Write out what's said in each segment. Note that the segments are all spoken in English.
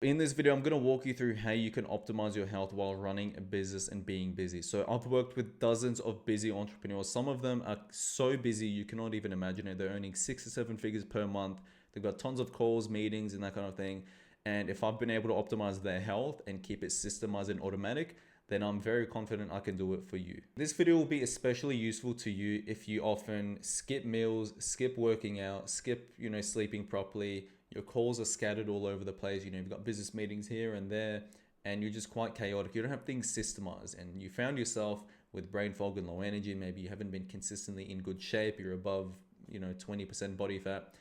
In this video, I'm going to walk you through how you can optimize your health while running a business and being busy. So I've worked with dozens of busy entrepreneurs. Some of them are so busy, you cannot even imagine it. They're earning 6 to 7 figures per month. They've got tons of calls, meetings, and that kind of thing. And if I've been able to optimize their health and keep it systemized and automatic, then I'm very confident I can do it for you. This video will be especially useful to you if you often skip meals, skip working out, skip, sleeping properly. Your calls are scattered all over the place. You've got business meetings here and there, and you're just quite chaotic. You don't have things systemized, and you found yourself with brain fog and low energy. Maybe you haven't been consistently in good shape. You're above, 20% body fat.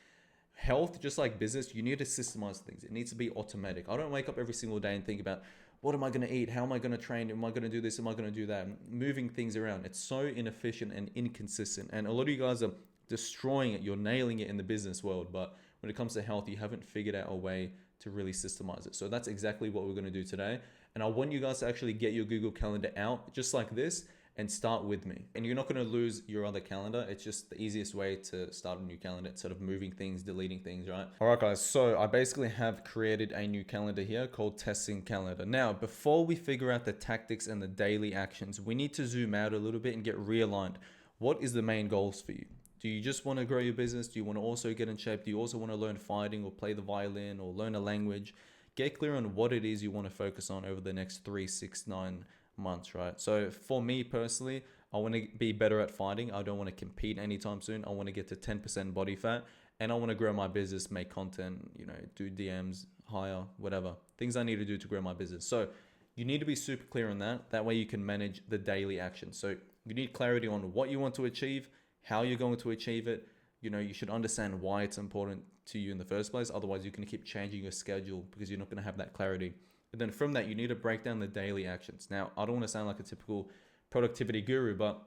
Health, just like business, you need to systemize things. It needs to be automatic. I don't wake up every single day and think about, what am I going to eat? How am I going to train? Am I going to do this? Am I going to do that? Moving things around. It's so inefficient and inconsistent. And a lot of you guys are destroying it. You're nailing it in the business world. But when it comes to health, you haven't figured out a way to really systemize it. So that's exactly what we're going to do today. And I want you guys to actually get your Google Calendar out just like this and start with me. And you're not going to lose your other calendar. It's just the easiest way to start a new calendar instead of moving things, deleting things, right? All right, guys. So I basically have created a new calendar here called Testing Calendar. Now, before we figure out the tactics and the daily actions, we need to zoom out a little bit and get realigned. What is the main goals for you? Do you just want to grow your business? Do you want to also get in shape? Do you also want to learn fighting or play the violin or learn a language? Get clear on what it is you want to focus on over the next 3, 6, 9 months, right? So for me personally, I want to be better at fighting. I don't want to compete anytime soon. I want to get to 10% body fat, and I want to grow my business, make content, do DMs, hire, whatever. Things I need to do to grow my business. So you need to be super clear on that. That way you can manage the daily action. So you need clarity on what you want to achieve, how you're going to achieve it. You should understand why it's important to you in the first place. Otherwise, you're going to keep changing your schedule because you're not going to have that clarity. And then from that, you need to break down the daily actions. Now, I don't want to sound like a typical productivity guru, but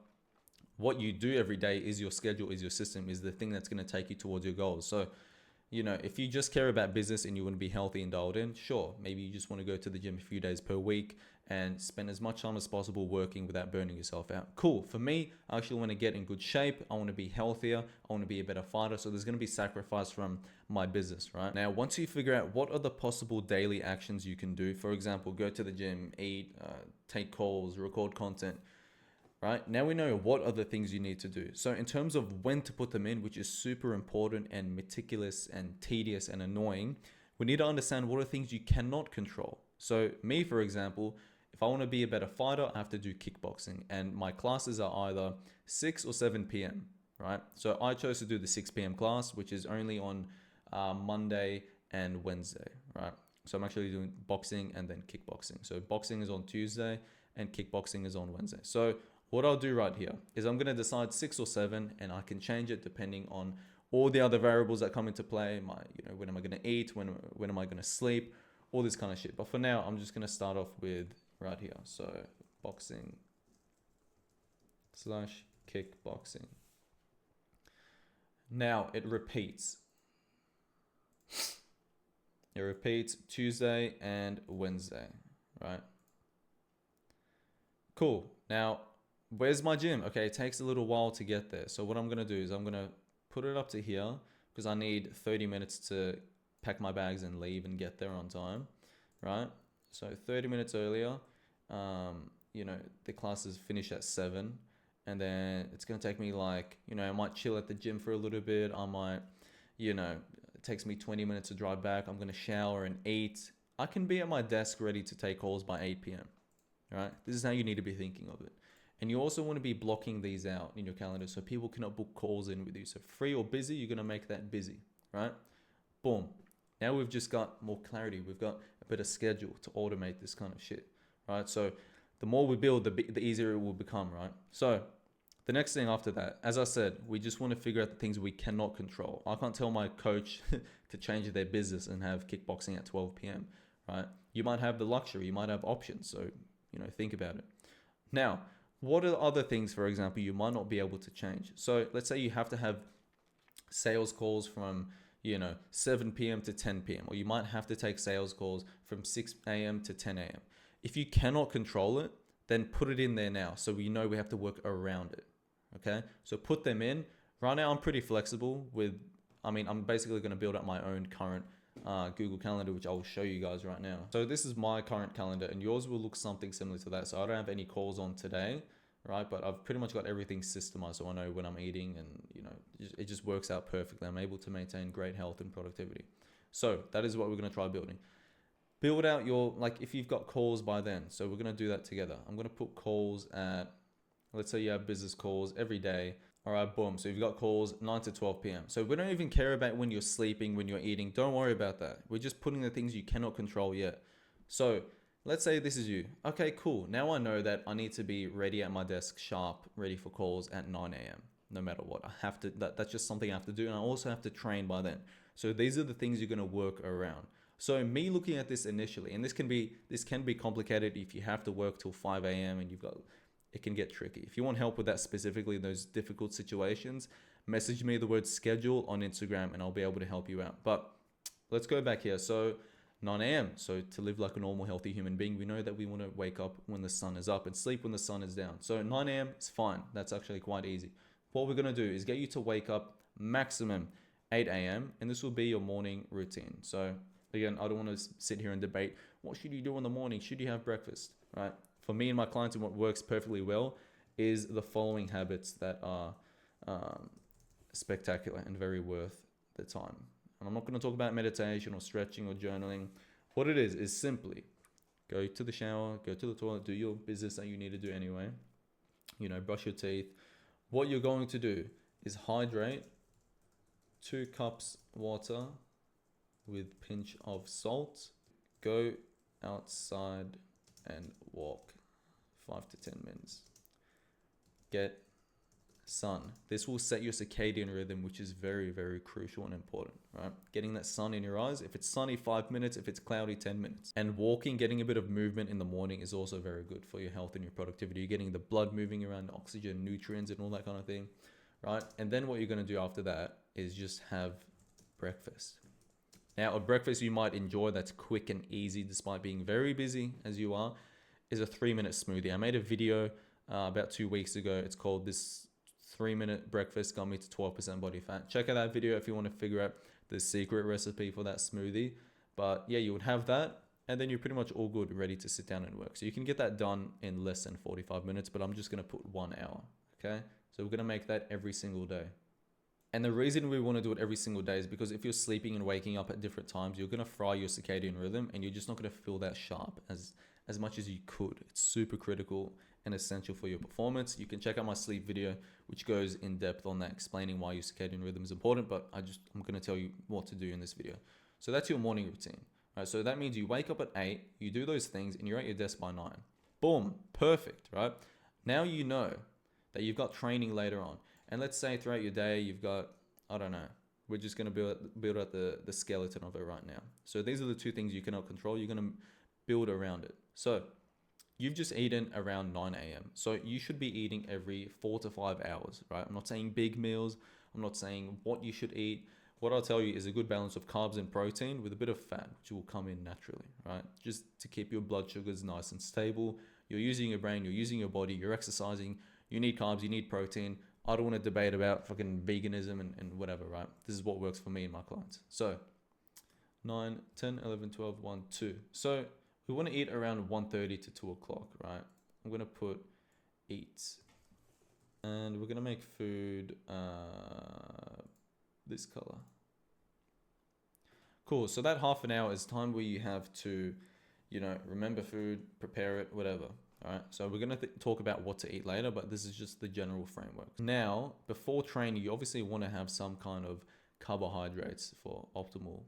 what you do every day is your schedule, is your system, is the thing that's going to take you towards your goals. So, if you just care about business and you want to be healthy and dialed in, sure, maybe you just want to go to the gym a few days per week and spend as much time as possible working without burning yourself out. Cool. For me, I actually want to get in good shape. I want to be healthier. I want to be a better fighter. So there's going to be sacrifice from my business, right? Now, once you figure out what are the possible daily actions you can do, for example, go to the gym, eat, take calls, record content, right? Now we know what are the things you need to do. So in terms of when to put them in, which is super important and meticulous and tedious and annoying, we need to understand what are things you cannot control. So me, for example, if I want to be a better fighter, I have to do kickboxing, and my classes are either 6 or 7 p.m., right? So I chose to do the 6 p.m. class, which is only on Monday and Wednesday, right? So I'm actually doing boxing and then kickboxing. So boxing is on Tuesday and kickboxing is on Wednesday. So what I'll do right here is I'm going to decide 6 or 7, and I can change it depending on all the other variables that come into play. When am I going to eat? When am I going to sleep? All this kind of shit. But for now, I'm just going to start off with right here. So boxing / kickboxing. Now it repeats. It repeats Tuesday and Wednesday, right? Cool. Now, where's my gym? Okay, it takes a little while to get there. So what I'm going to do is I'm going to put it up to here because I need 30 minutes to pack my bags and leave and get there on time, right? So 30 minutes earlier, the classes finish at 7, and then it's going to take me I might chill at the gym for a little bit. I might, it takes me 20 minutes to drive back. I'm going to shower and eat. I can be at my desk ready to take calls by 8 p.m., right? This is how you need to be thinking of it. And you also want to be blocking these out in your calendar so people cannot book calls in with you. So free or busy, you're going to make that busy, right? Boom. Now we've just got more clarity. We've got a better schedule to automate this kind of shit, right? So the more we build, the easier it will become, right? So the next thing after that, as I said, we just want to figure out the things we cannot control. I can't tell my coach to change their business and have kickboxing at 12 p.m., right? You might have the luxury. You might have options. So, think about it. Now, what are other things, for example, you might not be able to change? So let's say you have to have sales calls from, 7 p.m. to 10 p.m. Or you might have to take sales calls from 6 a.m. to 10 a.m. If you cannot control it, then put it in there now so we know we have to work around it, okay? So put them in. Right now, I'm pretty flexible I'm basically going to build up my own current Google Calendar, which I'll show you guys right now. So this is my current calendar, and yours will look something similar to that. So I don't have any calls on today, right? But I've pretty much got everything systemized, so I know when I'm eating, and it just works out perfectly. I'm able to maintain great health and productivity. So that is what we're going to try building. Build out your, like, if you've got calls by then. So we're going to do that together. I'm going to put calls at, let's say you have business calls every day. All right, boom. So you've got calls 9 to 12 p.m. So we don't even care about when you're sleeping, when you're eating. Don't worry about that. We're just putting the things you cannot control yet. So let's say this is you. Okay, cool. Now I know that I need to be ready at my desk, sharp, ready for calls at 9 a.m. no matter what. I have to, that's just something I have to do. And I also have to train by then. So these are the things you're going to work around. So me looking at this initially, and this can be complicated if you have to work till 5 a.m. and it can get tricky. If you want help with that specifically, those difficult situations, message me the word schedule on Instagram and I'll be able to help you out. But let's go back here. So 9 a.m. So to live like a normal, healthy human being, we know that we want to wake up when the sun is up and sleep when the sun is down. So 9 a.m. is fine. That's actually quite easy. What we're going to do is get you to wake up maximum 8 a.m. and this will be your morning routine. So again, I don't want to sit here and debate, what should you do in the morning? Should you have breakfast, right? For me and my clients, and what works perfectly well is the following habits that are spectacular and very worth the time. And I'm not going to talk about meditation or stretching or journaling. What it is simply go to the shower, go to the toilet, do your business that you need to do anyway. Brush your teeth. What you're going to do is hydrate 2 cups water with pinch of salt. Go outside and walk 5 to 10 minutes. Get sun. This will set your circadian rhythm, which is very, very crucial and important, right? Getting that sun in your eyes. If it's sunny, 5 minutes. If it's cloudy, 10 minutes. And walking, getting a bit of movement in the morning is also very good for your health and your productivity. You're getting the blood moving around, oxygen, nutrients, and all that kind of thing, right? And then what you're going to do after that is just have breakfast. Now, a breakfast you might enjoy that's quick and easy despite being very busy as you are is a 3-minute smoothie. I made a video about 2 weeks ago. It's called This 3-Minute Breakfast Got Me to 12% Body Fat. Check out that video if you want to figure out the secret recipe for that smoothie. But yeah, you would have that and then you're pretty much all good, ready to sit down and work. So you can get that done in less than 45 minutes, but I'm just going to put 1 hour. Okay. So we're going to make that every single day. And the reason we want to do it every single day is because if you're sleeping and waking up at different times, you're going to fry your circadian rhythm and you're just not going to feel that sharp as much as you could. It's super critical and essential for your performance. You can check out my sleep video, which goes in depth on that, explaining why your circadian rhythm is important, but I'm going to tell you what to do in this video. So that's your morning routine, right? So that means you wake up at 8, you do those things and you're at your desk by 9. Boom, perfect, right? Now you know that you've got training later on. And let's say throughout your day, you've got, I don't know, we're just going to build out the skeleton of it right now. So these are the 2 things you cannot control. You're going to build around it. So you've just eaten around 9 a.m. So you should be eating every 4 to 5 hours, right? I'm not saying big meals. I'm not saying what you should eat. What I'll tell you is a good balance of carbs and protein with a bit of fat, which will come in naturally, right? Just to keep your blood sugars nice and stable. You're using your brain, you're using your body, you're exercising. You need carbs, you need protein. I don't want to debate about fucking veganism and whatever, right? This is what works for me and my clients. So 9, 10, 11, 12, 1, 2. So we want to eat around 1:30 to 2 o'clock, right? I'm going to put eat. And we're going to make food this color. Cool. So that half an hour is time where you have to, remember food, prepare it, whatever. All right, so we're going to talk about what to eat later, but this is just the general framework. Now, before training, you obviously want to have some kind of carbohydrates for optimal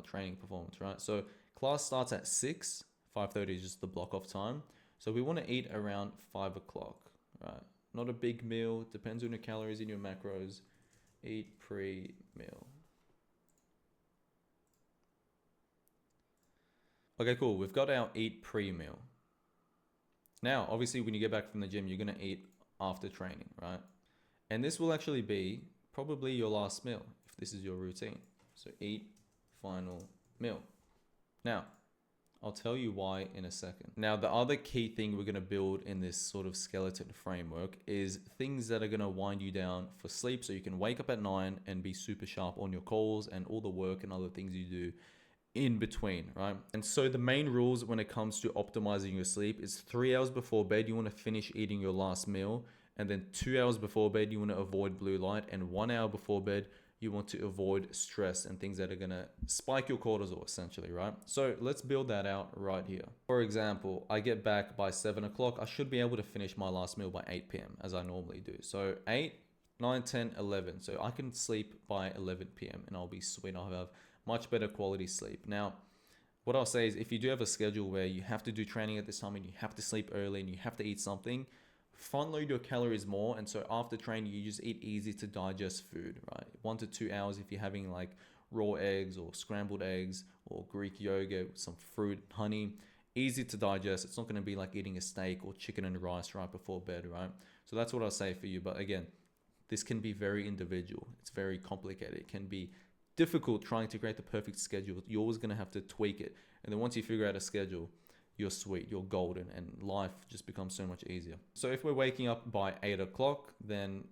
training performance, right? So class starts at 6, 5:30 is just the block off time. So we want to eat around 5 o'clock, right? Not a big meal, depends on your calories and your macros. Eat pre-meal. Okay, cool. We've got our eat pre-meal. Now, obviously, when you get back from the gym, you're going to eat after training, right? And this will actually be probably your last meal if this is your routine. So eat final meal. Now, I'll tell you why in a second. Now, the other key thing we're going to build in this sort of skeleton framework is things that are going to wind you down for sleep so you can wake up at 9 and be super sharp on your calls and all the work and other things you do in between, right? And so the main rules when it comes to optimizing your sleep is 3 hours before bed, you want to finish eating your last meal. And then 2 hours before bed, you want to avoid blue light. And 1 hour before bed, you want to avoid stress and things that are going to spike your cortisol, essentially, right? So let's build that out right here. For example, I get back by 7 o'clock. I should be able to finish my last meal by 8 p.m. as I normally do. So 8, 9, 10, 11. So I can sleep by 11 p.m. and I'll be sweet. I'll have much better quality sleep. Now, what I'll say is if you do have a schedule where you have to do training at this time and you have to sleep early and you have to eat something, front load your calories more. And so after training, you just eat easy to digest food, right? 1 to 2 hours if you're having like raw eggs or scrambled eggs or Greek yogurt with some fruit, honey, easy to digest. It's not going to be like eating a steak or chicken and rice right before bed, right? So that's what I'll say for you. But again, this can be very individual. It's very complicated. It can be difficult trying to create the perfect schedule. You're always going to have to tweak it. And then once you figure out a schedule, you're sweet, you're golden, and life just becomes so much easier. So if we're waking up by 8 o'clock, then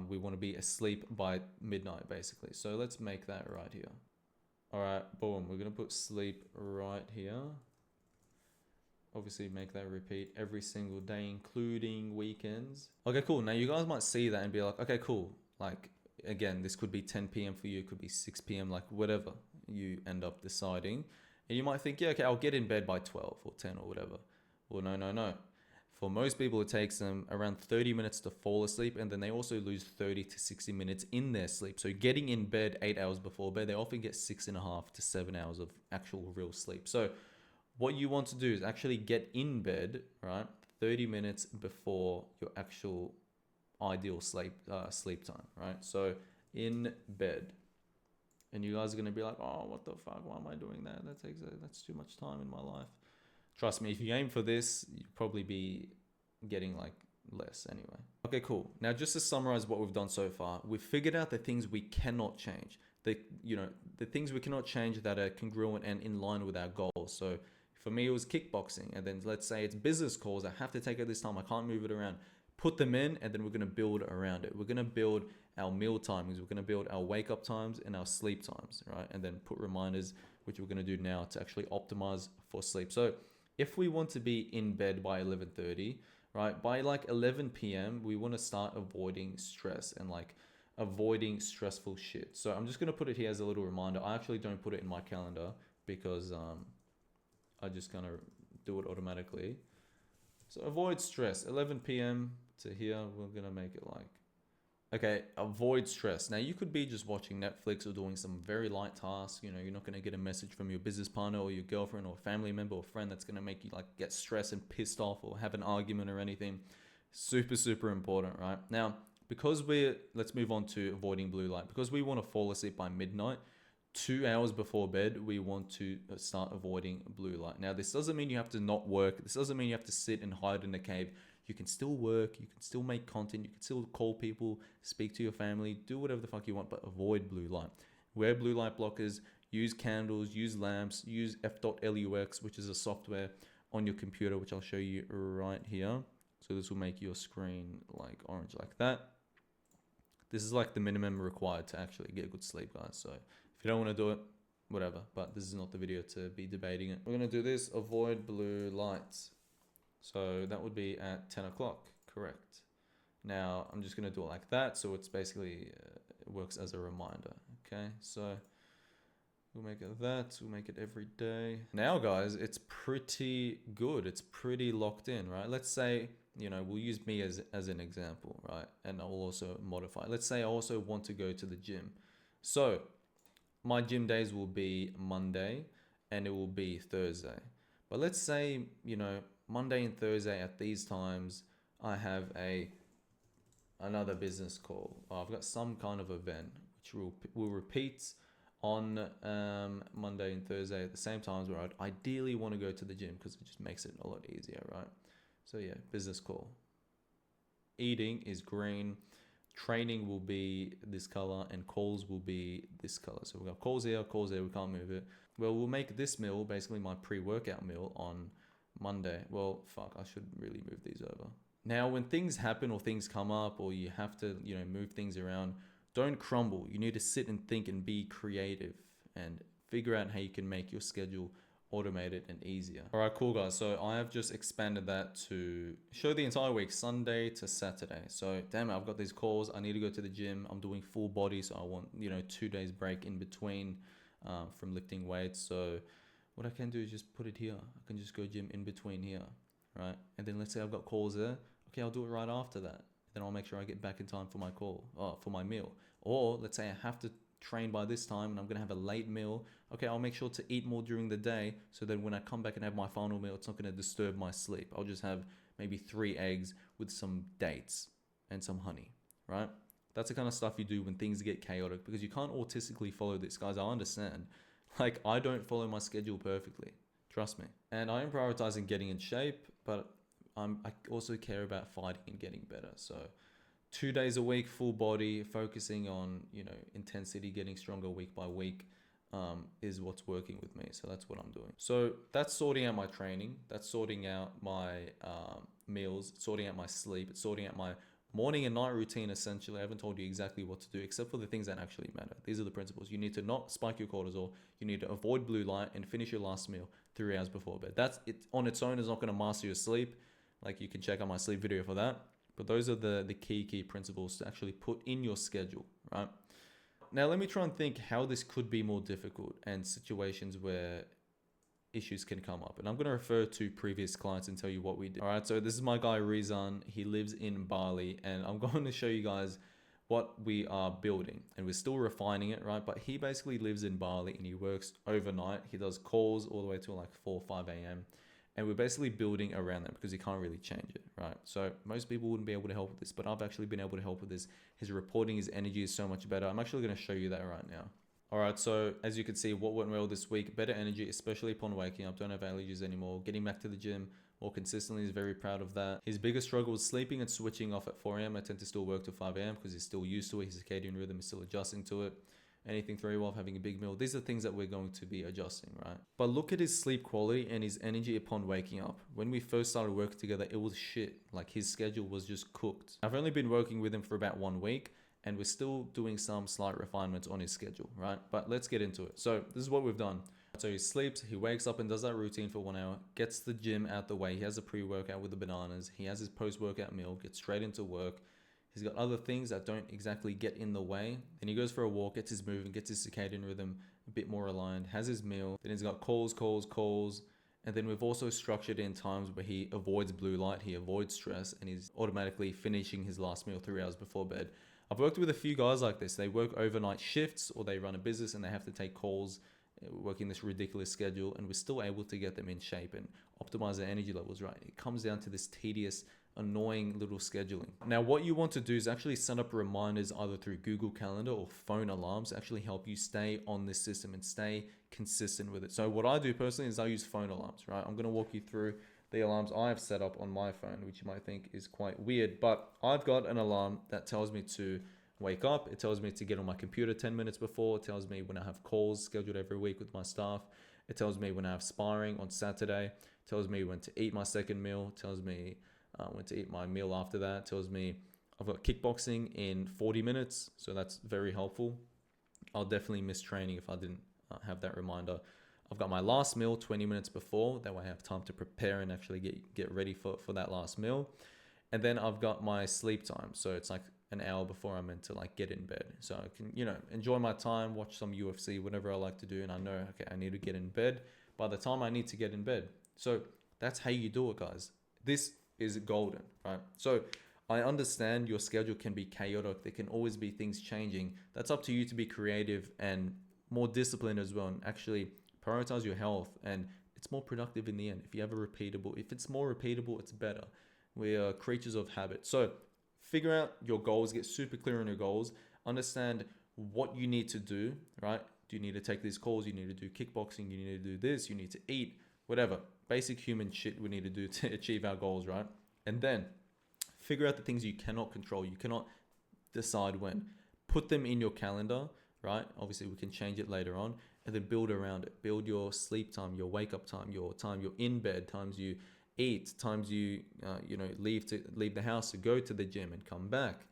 we want to be asleep by midnight, basically. So let's make that right here. All right, boom. We're going to put sleep right here. Obviously make that repeat every single day, including weekends. Okay, cool. Now you guys might see that and be like, okay, cool. Like, again, this could be 10 p.m. for you. It could be 6 p.m., like whatever you end up deciding. And you might think, yeah, okay, I'll get in bed by 12 or 10 or whatever. Well, no. For most people, it takes them around 30 minutes to fall asleep. And then they also lose 30 to 60 minutes in their sleep. So getting in bed 8 hours before bed, they often get 6.5 to 7 hours of actual real sleep. So what you want to do is actually get in bed, right? 30 minutes before your actual ideal sleep time, right? So in bed. And you guys are going to be like, oh, what the fuck? Why am I doing that? That's too much time in my life. Trust me, if you aim for this, you'll probably be getting like less anyway. Okay, cool. Now, just to summarize what we've done so far, we've figured out the things we cannot change. The things we cannot change that are congruent and in line with our goals. So for me, it was kickboxing. And then let's say it's business calls I have to take at this time. I can't move it around. Put them in, and then we're going to build around it. We're going to build our meal timings. We're going to build our wake up times and our sleep times, right? And then put reminders, which we're going to do now to actually optimize for sleep. So if we want to be in bed by 11:30, right? By like 11 p.m., we want to start avoiding stress and like avoiding stressful shit. So I'm just going to put it here as a little reminder. I actually don't put it in my calendar because I just kind of do it automatically. So avoid stress, 11 p.m. to here, we're going to make it like, okay, avoid stress. Now you could be just watching Netflix or doing some very light tasks. You know, you're not going to get a message from your business partner or your girlfriend or family member or friend that's going to make you like get stressed and pissed off or have an argument or anything. Super, super important, right? Now, because let's move on to avoiding blue light. Because we want to fall asleep by midnight, 2 hours before bed, we want to start avoiding blue light. Now, this doesn't mean you have to not work. This doesn't mean you have to sit and hide in a cave. You can still work. You can still make content. You can still call people, speak to your family, do whatever the fuck you want, but avoid blue light. Wear blue light blockers, use candles, use lamps, use f.lux, which is a software on your computer, which I'll show you right here. So this will make your screen like orange like that. This is like the minimum required to actually get good sleep, guys. So if you don't want to do it, whatever, but this is not the video to be debating it. We're going to do this, avoid blue lights. So that would be at 10 o'clock, correct. Now I'm just going to do it like that. So it's basically, it works as a reminder. Okay, so we'll make it that, we'll make it every day. Now guys, it's pretty good. It's pretty locked in, right? Let's say, you know, we'll use me as an example, right? And I'll also modify. Let's say I also want to go to the gym. So my gym days will be Monday and it will be Thursday. But let's say, you know, Monday and Thursday at these times, I have another business call. I've got some kind of event which will repeat on Monday and Thursday at the same times where I'd ideally want to go to the gym because it just makes it a lot easier, right? So yeah, business call. Eating is green. Training will be this color and calls will be this color. So we've got calls here, we can't move it. Well, we'll make this meal basically my pre-workout meal on Monday. Well, fuck, I should really move these over. Now, when things happen or things come up or you have to, you know, move things around, don't crumble. You need to sit and think and be creative and figure out how you can make your schedule automated and easier. All right, cool guys. So I have just expanded that to show the entire week, Sunday to Saturday. So damn it, I've got these calls. I need to go to the gym. I'm doing full body. So I want, 2 days break in between from lifting weights. So what I can do is just put it here. I can just go gym in between here, right? And then let's say I've got calls there. Okay, I'll do it right after that. Then I'll make sure I get back in time for my for my meal. Or let's say I have to train by this time and I'm gonna have a late meal. Okay, I'll make sure to eat more during the day so that when I come back and have my final meal, it's not gonna disturb my sleep. I'll just have maybe 3 eggs with some dates and some honey, right? That's the kind of stuff you do when things get chaotic, because you can't autistically follow this, guys. I understand. Like, I don't follow my schedule perfectly. Trust me. And I am prioritizing getting in shape, but I also care about fighting and getting better. So 2 days a week, full body, focusing on, intensity, getting stronger week by week is what's working with me. So that's what I'm doing. So that's sorting out my training. That's sorting out my meals, sorting out my sleep, it's sorting out my morning and night routine. Essentially, I haven't told you exactly what to do except for the things that actually matter. These are the principles. You need to not spike your cortisol. You need to avoid blue light and finish your last meal 3 hours before bed. That's it on its own is not going to master your sleep. Like, you can check out my sleep video for that. But those are the key principles to actually put in your schedule, right? Now, let me try and think how this could be more difficult and situations where issues can come up. And I'm going to refer to previous clients and tell you what we did. All right, so this is my guy, Rizan. He lives in Bali, and I'm going to show you guys what we are building. And we're still refining it, right? But he basically lives in Bali and he works overnight. He does calls all the way to like 4 or 5 a.m. And we're basically building around that because he can't really change it, right? So most people wouldn't be able to help with this, but I've actually been able to help with this. His reporting, his energy is so much better. I'm actually going to show you that right now. All right, so as you can see, what went well this week, better energy, especially upon waking up. Don't have allergies anymore. Getting back to the gym more consistently, is very proud of that. His biggest struggle was sleeping and switching off at 4 a.m. I tend to still work till 5 a.m. because he's still used to it. His circadian rhythm is still adjusting to it. Anything very well, having a big meal. These are things that we're going to be adjusting, right? But look at his sleep quality and his energy upon waking up. When we first started working together, it was shit. Like, his schedule was just cooked. I've only been working with him for about 1 week, and we're still doing some slight refinements on his schedule, right? But let's get into it. So this is what we've done. So he sleeps, he wakes up and does that routine for 1 hour, gets the gym out the way. He has a pre-workout with the bananas. He has his post-workout meal, gets straight into work. He's got other things that don't exactly get in the way. Then he goes for a walk, gets his movement, gets his circadian rhythm a bit more aligned, has his meal. Then he's got calls. And then we've also structured in times where he avoids blue light, he avoids stress, and he's automatically finishing his last meal 3 hours before bed. I've worked with a few guys like this. They work overnight shifts or they run a business and they have to take calls, working this ridiculous schedule, and we're still able to get them in shape and optimize their energy levels, right? It comes down to this tedious, annoying little scheduling. Now, what you want to do is actually set up reminders either through Google Calendar or phone alarms to actually help you stay on this system and stay consistent with it. So what I do personally is I use phone alarms, right? I'm going to walk you through the alarms I have set up on my phone, which you might think is quite weird, but I've got an alarm that tells me to wake up. It tells me to get on my computer 10 minutes before. It tells me when I have calls scheduled every week with my staff. It tells me when I have sparring on Saturday. It tells me when to eat my second meal. It tells me when to eat my meal after that. It tells me I've got kickboxing in 40 minutes. So that's very helpful. I'll definitely miss training if I didn't have that reminder. I've got my last meal 20 minutes before. That way I have time to prepare and actually get ready for that last meal. And then I've got my sleep time. So it's like an hour before I'm meant to like get in bed. So I can, enjoy my time, watch some UFC, whatever I like to do. And I know, okay, I need to get in bed by the time I need to get in bed. So that's how you do it, guys. This is golden, right? So I understand your schedule can be chaotic. There can always be things changing. That's up to you to be creative and more disciplined as well, and actually prioritize your health, and it's more productive in the end. If it's more repeatable, it's better. We are creatures of habit. So figure out your goals, get super clear on your goals, understand what you need to do, right? Do you need to take these calls? You need to do kickboxing. You need to do this. You need to eat, whatever. Basic human shit we need to do to achieve our goals, right? And then figure out the things you cannot control. You cannot decide when. Put them in your calendar, right? Obviously, we can change it later on, and then build around it. Build your sleep time, your wake up time you're in bed, times you eat, times you leave the house to go to the gym and come back.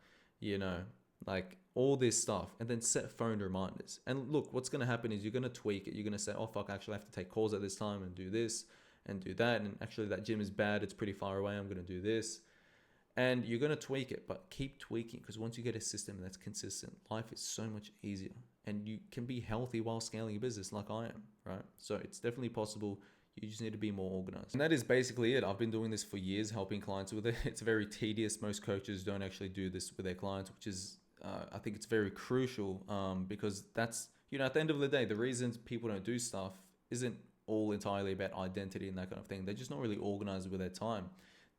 Like, all this stuff, and then set phone reminders. And look, what's going to happen is you're going to tweak it. You're going to say, oh fuck, actually I have to take calls at this time and do this and do that. And actually that gym is bad. It's pretty far away. I'm going to do this. And you're going to tweak it, but keep tweaking, because once you get a system that's consistent, life is so much easier and you can be healthy while scaling a business like I am, right? So it's definitely possible. You just need to be more organized. And that is basically it. I've been doing this for years, helping clients with it. It's very tedious. Most coaches don't actually do this with their clients, which is, I think it's very crucial, because that's, at the end of the day, the reasons people don't do stuff isn't all entirely about identity and that kind of thing. They're just not really organized with their time.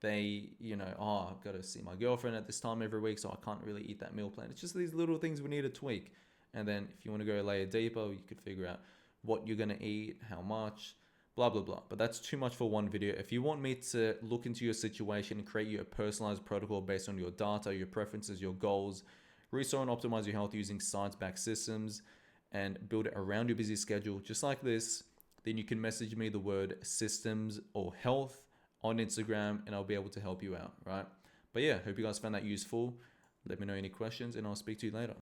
They, I've got to see my girlfriend at this time every week, so I can't really eat that meal plan. It's just these little things we need to tweak. And then if you want to go a layer deeper, you could figure out what you're going to eat, how much, blah, blah, blah. But that's too much for one video. If you want me to look into your situation and create you a personalized protocol based on your data, your preferences, your goals, restore and optimize your health using science-backed systems, and build it around your busy schedule, just like this, then you can message me the word systems or health on Instagram and I'll be able to help you out, right? But yeah, hope you guys found that useful. Let me know any questions and I'll speak to you later.